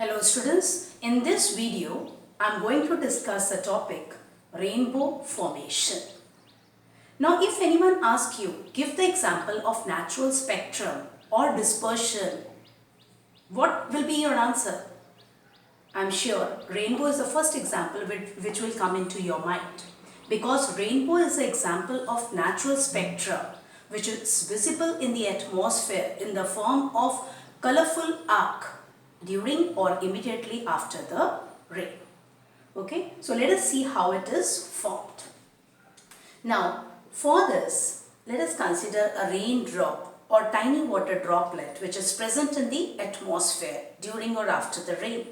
Hello students, in this video I am going to discuss the topic rainbow formation. Now if anyone asks you, give the example of natural spectrum or dispersion, what will be your answer? I am sure rainbow is the first example which will come into your mind, because rainbow is the example of natural spectrum which is visible in the atmosphere in the form of colorful arc during or immediately after the rain. Okay, so let us see how it is formed. Now for this, let us consider a raindrop or tiny water droplet which is present in the atmosphere during or after the rain.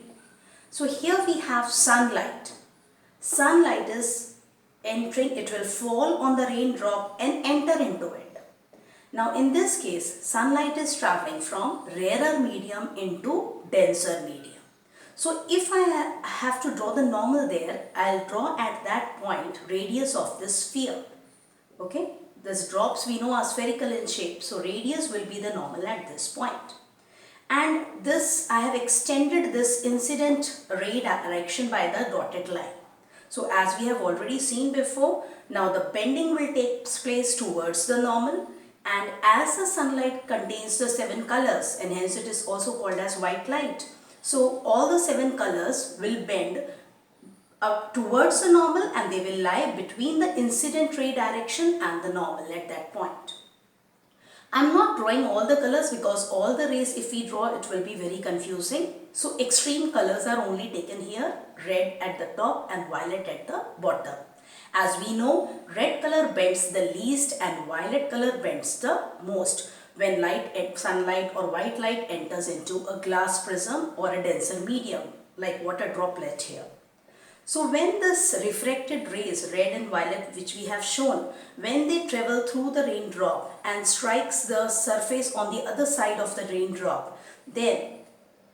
So here we have sunlight. Sunlight is entering, it will fall on the raindrop and enter into it. Now in this case, sunlight is traveling from rarer medium into denser medium. So if I have to draw the normal there, I'll draw at that point radius of this sphere. Okay, these drops we know are spherical in shape, so radius will be the normal at this point. And this, I have extended this incident ray direction by the dotted line. So as we have already seen before, now the bending will take place towards the normal, and as the sunlight contains the 7 colors and hence it is also called as white light. So all the 7 colors will bend up towards the normal and they will lie between the incident ray direction and the normal at that point. I am not drawing all the colors because all the rays, if we draw, it will be very confusing. So extreme colors are only taken here, red at the top and violet at the bottom. As we know, red color bends the least and violet color bends the most when sunlight or white light enters into a glass prism or a denser medium like water droplet here. So when this refracted rays, red and violet, which we have shown, when they travel through the raindrop and strikes the surface on the other side of the raindrop, then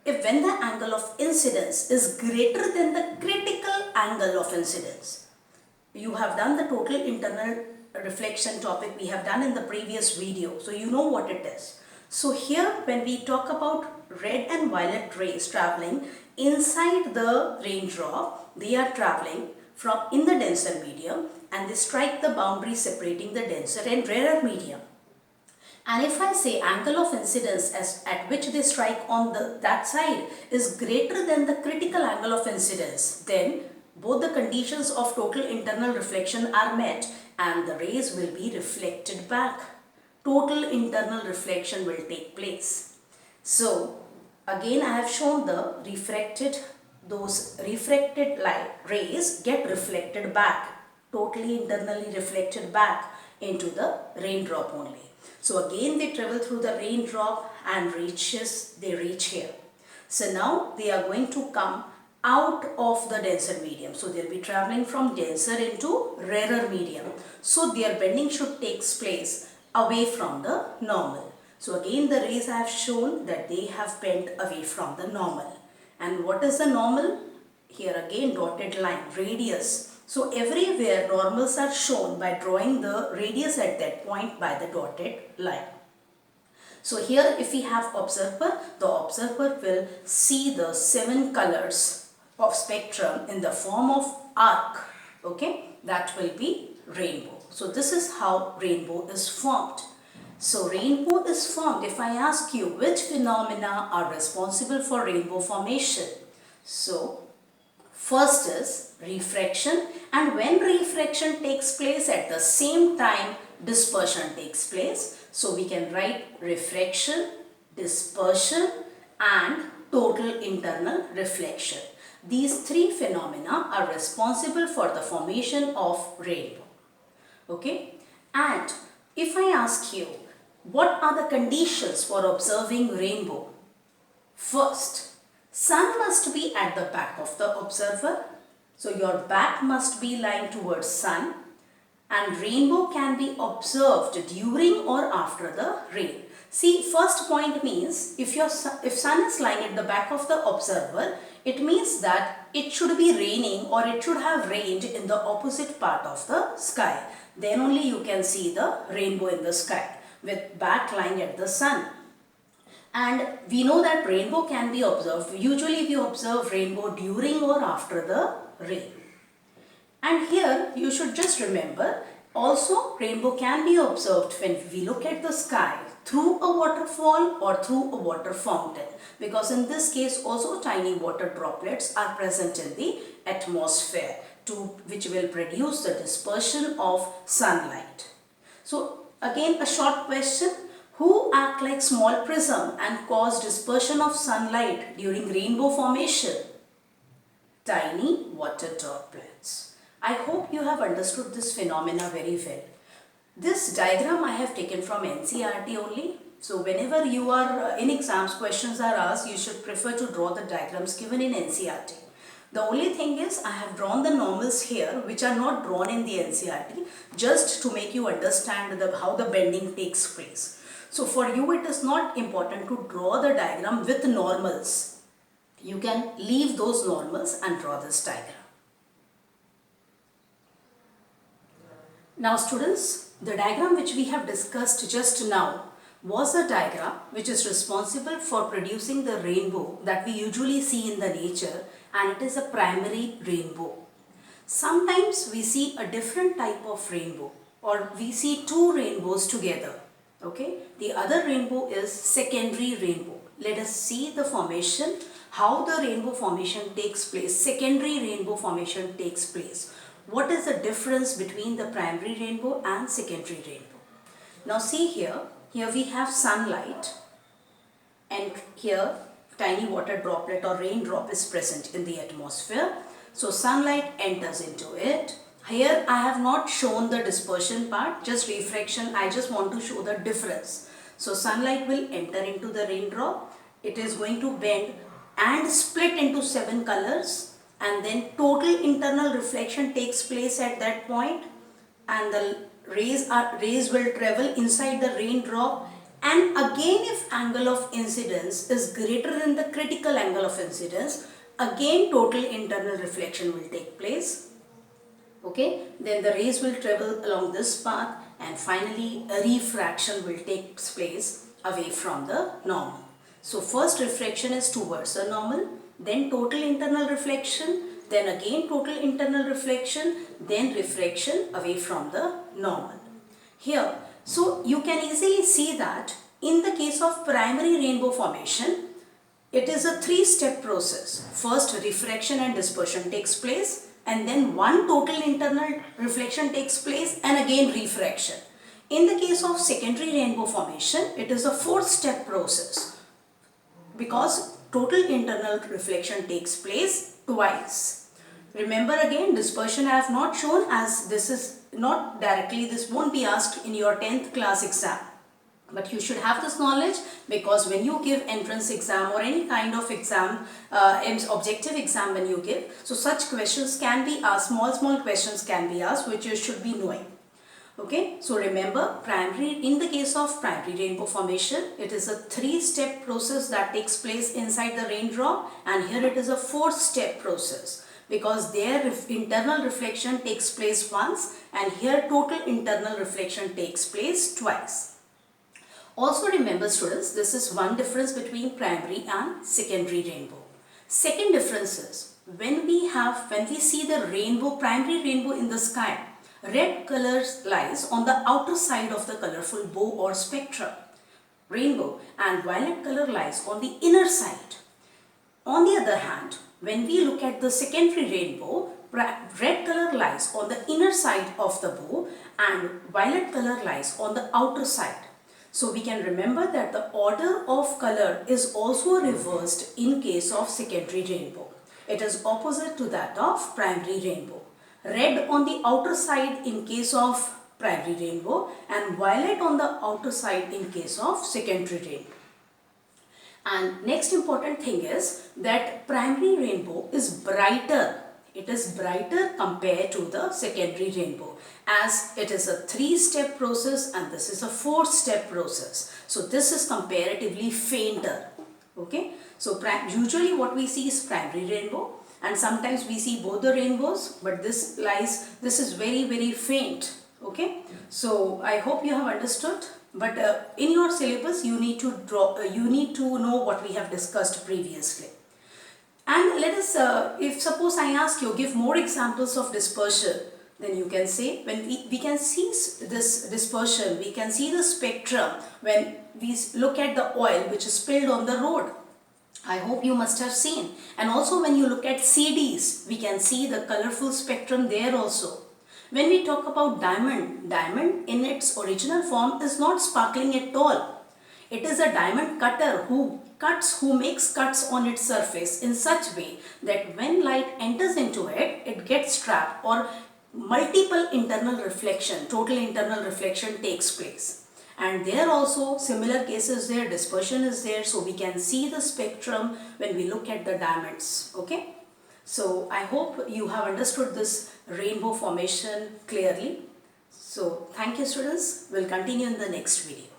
when the angle of incidence is greater than the critical angle of incidence, you have done the total internal reflection topic we have done in the previous video, so you know what it is. So here when we talk about red and violet rays traveling inside the raindrop, they are traveling from in the denser medium and they strike the boundary separating the denser and rarer medium. And if I say angle of incidence at which they strike on that side is greater than the critical angle of incidence, then both the conditions of total internal reflection are met and the rays will be reflected back. Total internal reflection will take place. So again I have shown those refracted light rays get reflected back, totally internally reflected back into the raindrop only. So again they travel through the raindrop and they reach here. So now they are going to come out of the denser medium. So they'll be traveling from denser into rarer medium. So their bending should take place away from the normal. So again the rays I have shown that they have bent away from the normal. And what is the normal? Here again dotted line, radius. So everywhere normals are shown by drawing the radius at that point by the dotted line. So here if we have observer, the observer will see the 7 colors of spectrum in the form of arc. Okay, that will be rainbow. So this is how rainbow is formed. So rainbow is formed if I ask you which phenomena are responsible for rainbow formation. So first is refraction, and when refraction takes place at the same time dispersion takes place. So we can write refraction, dispersion and total internal reflection. These 3 phenomena are responsible for the formation of rainbow. Okay, and if I ask you what are the conditions for observing rainbow? First, sun must be at the back of the observer. So your back must be lying towards sun, and rainbow can be observed during or after the rain. See, first point means if sun is lying at the back of the observer, it means that it should be raining or it should have rained in the opposite part of the sky. Then only you can see the rainbow in the sky with back lying at the sun. And we know that rainbow can be observed. Usually we observe rainbow during or after the rain. And here you should just remember, also rainbow can be observed when we look at the sky through a waterfall or through a water fountain, because in this case also tiny water droplets are present in the atmosphere which will produce the dispersion of sunlight. So again a short question: who act like small prism and cause dispersion of sunlight during rainbow formation? Tiny water droplets. I hope you have understood this phenomena very well. This diagram I have taken from NCERT only. So whenever you are in exams, questions are asked, you should prefer to draw the diagrams given in NCERT. The only thing is I have drawn the normals here which are not drawn in the NCERT, just to make you understand how the bending takes place. So for you it is not important to draw the diagram with normals. You can leave those normals and draw this diagram. Now students, the diagram which we have discussed just now was a diagram which is responsible for producing the rainbow that we usually see in the nature, and it is a primary rainbow. Sometimes we see a different type of rainbow, or we see two rainbows together. Okay, the other rainbow is secondary rainbow. Let us see the formation, how the rainbow formation takes place, secondary rainbow formation takes place. What is the difference between the primary rainbow and secondary rainbow? Now see here we have sunlight, and here tiny water droplet or raindrop is present in the atmosphere. So sunlight enters into it. Here I have not shown the dispersion part, just refraction. I just want to show the difference. So sunlight will enter into the raindrop. It is going to bend and split into 7 colors, and then total internal reflection takes place at that point, and the rays will travel inside the raindrop, and again if angle of incidence is greater than the critical angle of incidence, again total internal reflection will take place. Okay, then the rays will travel along this path, and finally a refraction will take place away from the normal. So first refraction is towards the normal, then total internal reflection, then again total internal reflection, then refraction away from the normal. Here, so you can easily see that in the case of primary rainbow formation, it is a 3-step process. First refraction and dispersion takes place, and then one total internal reflection takes place, and again refraction. In the case of secondary rainbow formation, it is a 4-step process, because total internal reflection takes place twice. Remember again, dispersion I have not shown, as this is not directly, this won't be asked in your 10th class exam. But you should have this knowledge, because when you give entrance exam or any kind of exam, objective exam when you give, so such questions can be asked, small questions can be asked, which you should be knowing. Okay, so remember, in the case of primary rainbow formation, it is a 3-step process that takes place inside the raindrop, and here it is a 4-step process, because their internal reflection takes place once, and here total internal reflection takes place twice. Also remember students, this is one difference between primary and secondary rainbow. Second difference is, when we see the rainbow, primary rainbow in the sky, red color lies on the outer side of the colorful bow or spectrum, rainbow, and violet color lies on the inner side. On the other hand, when we look at the secondary rainbow, red color lies on the inner side of the bow and violet color lies on the outer side. So we can remember that the order of color is also reversed in case of secondary rainbow. It is opposite to that of primary rainbow. Red on the outer side in case of primary rainbow, and violet on the outer side in case of secondary rainbow. And next important thing is that primary rainbow is brighter. It is brighter compared to the secondary rainbow, as it is a 3-step process and this is a 4-step process. So this is comparatively fainter. Okay, so usually what we see is primary rainbow, and sometimes we see both the rainbows, but this is very faint. Okay, so I hope you have understood. But in your syllabus you need to know what we have discussed previously. And let us, if suppose I ask you, give more examples of dispersion, then you can say, when we can see this dispersion, we can see the spectrum when we look at the oil which is spilled on the road. I hope you must have seen. And also when you look at CDs, we can see the colorful spectrum there also. When we talk about diamond in its original form is not sparkling at all. It is a diamond cutter who makes cuts on its surface in such way that when light enters into it, it gets trapped, or multiple internal reflection, total internal reflection takes place. And there also similar cases there, dispersion is there, so we can see the spectrum when we look at the diamonds. Okay, so I hope you have understood this rainbow formation clearly. So thank you students, we'll continue in the next video.